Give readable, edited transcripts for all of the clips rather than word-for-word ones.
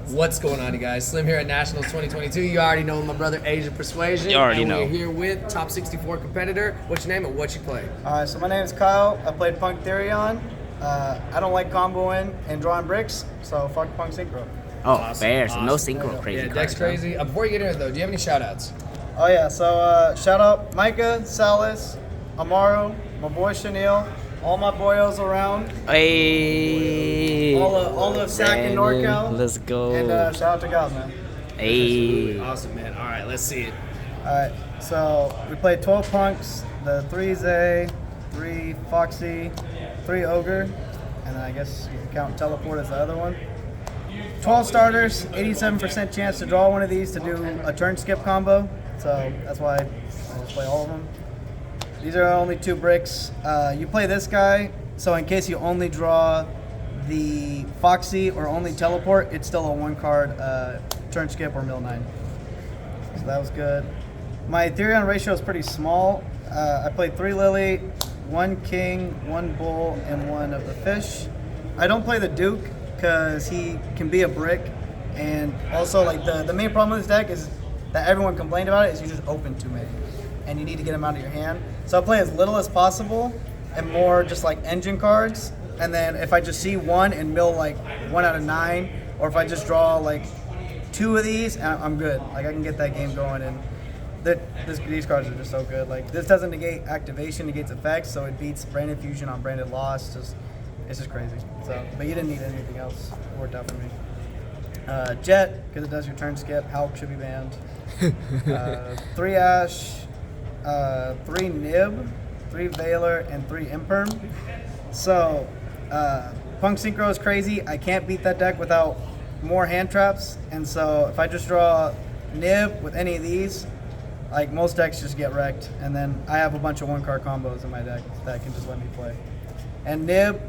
What's going on, you guys? Slim here at Nationals 2022. You already know my brother Asian Persuasion. You already and know. We're here with top 64 competitor. What's your name and what you play? Alright, so my name is Kyle. I played P.U.N.K Therion. I don't like comboing and drawing bricks, so fuck P.U.N.K Synchro. Oh, Awesome, fair. So no awesome. synchro crazy Yeah, cards. deck's crazy. Before you get into it, though, do you have any shout-outs? Oh yeah, so shout out Micah, Salas, Amaro, my boy Chanel, all my boyos around, Hey. all of Sac and NorCal. Let's go. And shout out to God, man. Hey. Awesome, man. All right, let's see it. Alright, so we played 12 Punks, the 3 Zay, 3 Foxy, 3 Ogre, and then I guess you can count Teleport as the other one. 12 starters, 87% chance to draw one of these to do a turn skip combo, so that's why I just play all of them. These are only 2 bricks. You play this guy, so in case you only draw the Foxy or only Teleport, it's still a 1 card turn skip or mill 9. So that was good. My Therion ratio is pretty small. I played 3 Lily, 1 King, 1 Bull, and 1 of the Fish. I don't play the Duke because he can be a brick, and also like the main problem with this deck is that everyone complained about it is you just open too many, and you need to get them out of your hand. So I play as little as possible and more just like engine cards, and then if I just see 1 and mill like 1 out of 9, or if I just draw like 2 of these, I'm good. Like I can get that game going, and these cards are just so good. Like this doesn't negate activation, negates effects, so it beats Branded Fusion on Branded Loss. It's just crazy. So, but you didn't need anything else. It worked out for me. Jet, because it does your turn skip. Hulk should be banned. 3 Ash, 3 Nib, 3 Veiler, and 3 Imperm. So, P.U.N.K Synchro is crazy. I can't beat that deck without more hand traps, and so if I just draw Nib with any of these, like most decks just get wrecked, and then I have a bunch of 1-card combos in my deck that can just let me play. And Nib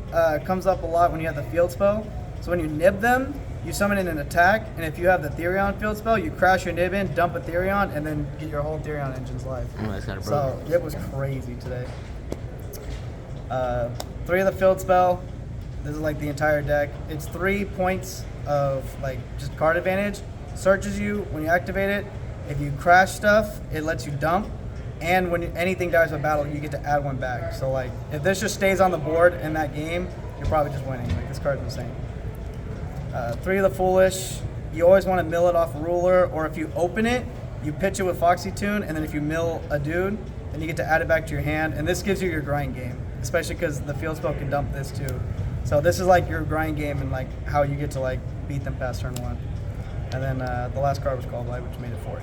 comes up a lot when you have the field spell. So when you Nib them, you summon in an attack, and if you have the Therion field spell, you crash your Nib in, dump a Therion, and then get your whole Therion engines live. Oh, that's kind of so it was crazy today. 3 of the field spell. This is like the entire deck. It's 3 points of like just card advantage. Searches you when you activate it. If you crash stuff, it lets you dump. And when anything dies in battle, you get to add 1 back. So like, if this just stays on the board in that game, you're probably just winning. Like this card's insane. 3 of the Foolish. You always want to mill it off Ruler, or if you open it, you pitch it with Foxy Tune, and then if you mill a dude, then you get to add it back to your hand. And this gives you your grind game, especially because the field spell can dump this too. So this is like your grind game and like how you get to like beat them past turn 1. And then the last card was called Light, which made it 40.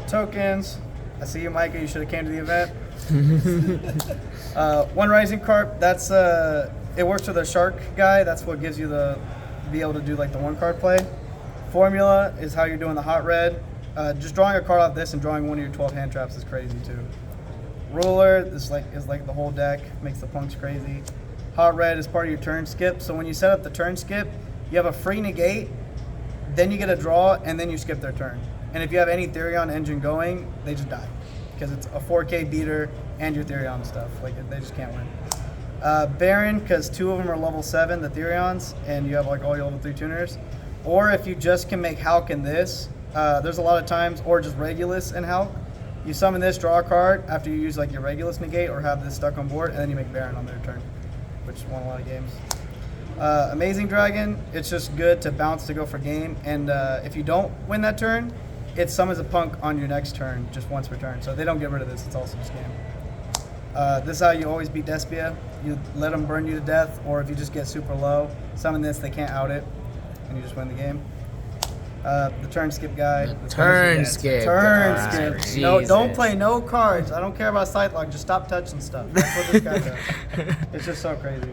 Tokens. I see you, Micah. You should have came to the event. 1 Rising Carp. That's it works with a shark guy. That's what gives you the be able to do like the 1-card play. Formula is how you're doing the hot red. Just drawing a card off this and drawing 1 of your 12 hand traps is crazy too. Ruler is like the whole deck. Makes the punks crazy. Hot red is part of your turn skip. So when you set up the turn skip, you have a free negate. Then you get a draw, and then you skip their turn. And if you have any Therion engine going, they just die. Because it's a 4K beater and your Therion stuff. Like, they just can't win. Baron, because 2 of them are level 7, the Therions, and you have like all your level 3 tuners. Or if you just can make Hulk in this, there's a lot of times, or just Regulus and Hulk. You summon this, draw a card after you use like your Regulus negate or have this stuck on board, and then you make Baron on their turn, which won a lot of games. Amazing Dragon, it's just good to bounce to go for game, and if you don't win that turn, it summons a P.U.N.K on your next turn, just once per turn. So they don't get rid of this, it's also just game. This is how you always beat Despia. You let them burn you to death, or if you just get super low, summon this, they can't out it, and you just win the game. The turn skip guy. Turn skip. No, don't play no cards. I don't care about Sightlock, just stop touching stuff. That's what this guy does. It's just so crazy.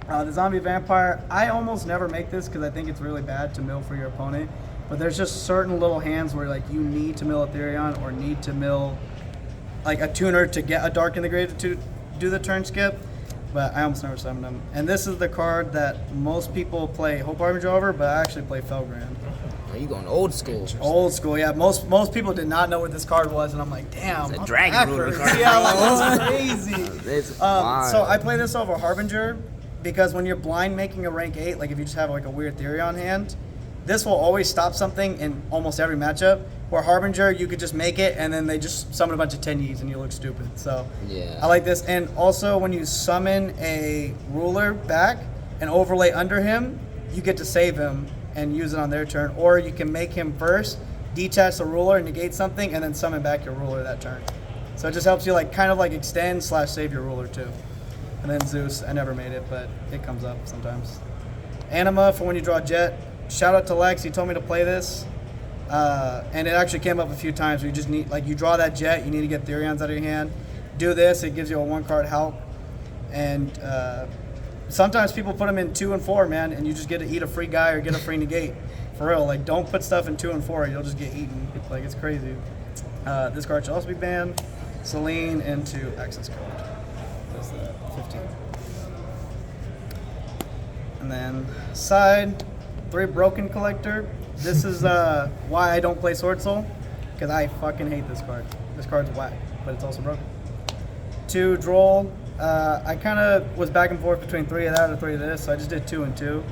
The Zombie Vampire, I almost never make this because I think it's really bad to mill for your opponent. But there's just certain little hands where like you need to mill a Therion or need to mill like a tuner to get a Dark in the Grave to do the turn skip. But I almost never summon them. And this is the card that most people play Hope Harbinger over, but I actually play Felgrand. Are you going old school? Old school, yeah. Most people did not know what this card was, and I'm like, damn, It's a dragon ruler card. Yeah, like, that's crazy. It's So I play this over Harbinger because when you're blind making a rank 8, like if you just have like a weird Therion hand, this will always stop something in almost every matchup. Where Harbinger, you could just make it and then they just summon a bunch of 10-Ys and you look stupid. So Yeah. I like this. And also when you summon a ruler back and overlay under him, you get to save him and use it on their turn. Or you can make him first, detach the ruler, negate something, and then summon back your ruler that turn. So it just helps you like kind of like extend / save your ruler too. And then Zeus, I never made it, but it comes up sometimes. Anima for when you draw Jet. Shout out to Lex, he told me to play this. And it actually came up a few times where you just need, like you draw that Jet, you need to get Therions out of your hand. Do this, it gives you a 1-card help. And sometimes people put them in 2 and 4, man, and you just get to eat a free guy or get a free negate. For real, like don't put stuff in 2 and 4, you'll just get eaten. Like it's crazy. This card should also be banned. Celine into access code. That's 15. And then side, 3 broken collector. This is why I don't play Sword Soul, because I fucking hate this card. This card's whack, but it's also broken. 2 Droll. I kind of was back and forth between 3 of that or 3 of this, so I just did 2 and 2.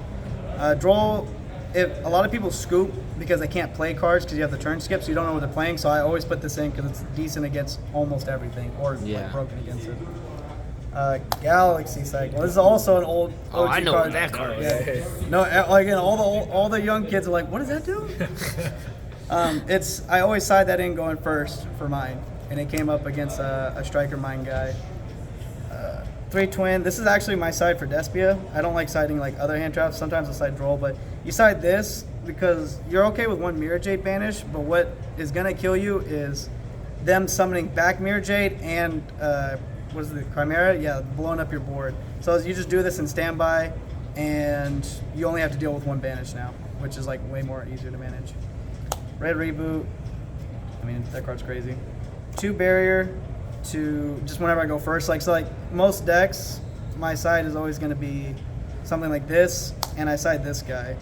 Droll, if a lot of people scoop because they can't play cards because you have the turn skip, so you don't know what they're playing. So I always put this in because it's decent against almost everything, or like broken against it. Galaxy Cycle. This is also an old OG Oh, I know card. what that card is. Yeah. No, like again, all the young kids are like, what does that do? I always side that in going first for mine, and it came up against a striker mine guy. 3 Twin. This is actually my side for Despia. I don't like siding like other hand traps. Sometimes I side Droll, but you side this because you're okay with 1 Mirror Jade banish, but what is gonna kill you is them summoning back Mirror Jade and what is it, Chimera? Yeah, blowing up your board. So you just do this in standby, and you only have to deal with 1 banish now, which is like way more easier to manage. Red Reboot. I mean, that card's crazy. 2 Barrier to just whenever I go first. So most decks, my side is always going to be something like this, and I side this guy.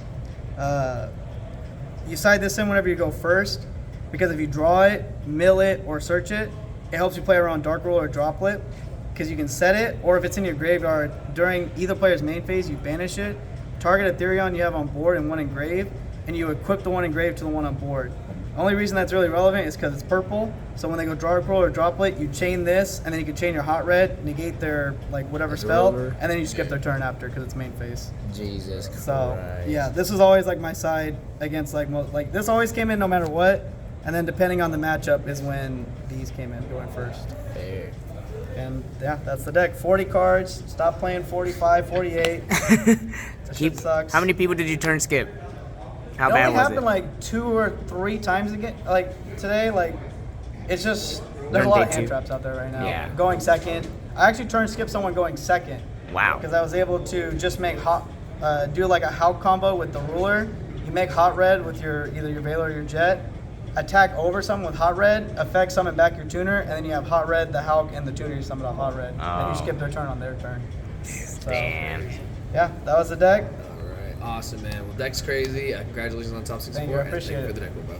You side this in whenever you go first, because if you draw it, mill it, or search it, it helps you play around Dark Rule or Droplet, because you can set it, or if it's in your graveyard, during either player's main phase, you banish it, target a Therion you have on board and 1 engrave, and you equip the 1 engrave to the 1 on board. The only reason that's really relevant is because it's purple, so when they go Dark Rule or Droplet, you chain this, and then you can chain your Hot Red, negate their whatever spell, and then you skip their turn after because it's main phase. Jesus Christ. So yeah, this was always like my side against this always came in no matter what, and then depending on the matchup is when these came in going first. Fair. And yeah, that's the deck. 40 cards. Stop playing 45, 48. That shit sucks. How many people did you turn skip? How It bad only was happened it? like 2 or 3 times again. Like today, it's just there's Turn a lot day of hand 2. traps out there right now. Yeah. Going second. I actually turned skip someone going second. Wow. Because I was able to just make do like a Hawk combo with the ruler. You make Hot Red with either your Veiler or your Jet. Attack over someone with Hot Red, effect summon back your tuner, and then you have Hot Red, the Hawk, and the tuner you summon off Hot Red. And you skip their turn on their turn. So, Damn. yeah, that was the deck. All right, awesome, man. Well, deck's crazy. Congratulations on top 64. Thank you, I appreciate and thank you it. for the deck, bro.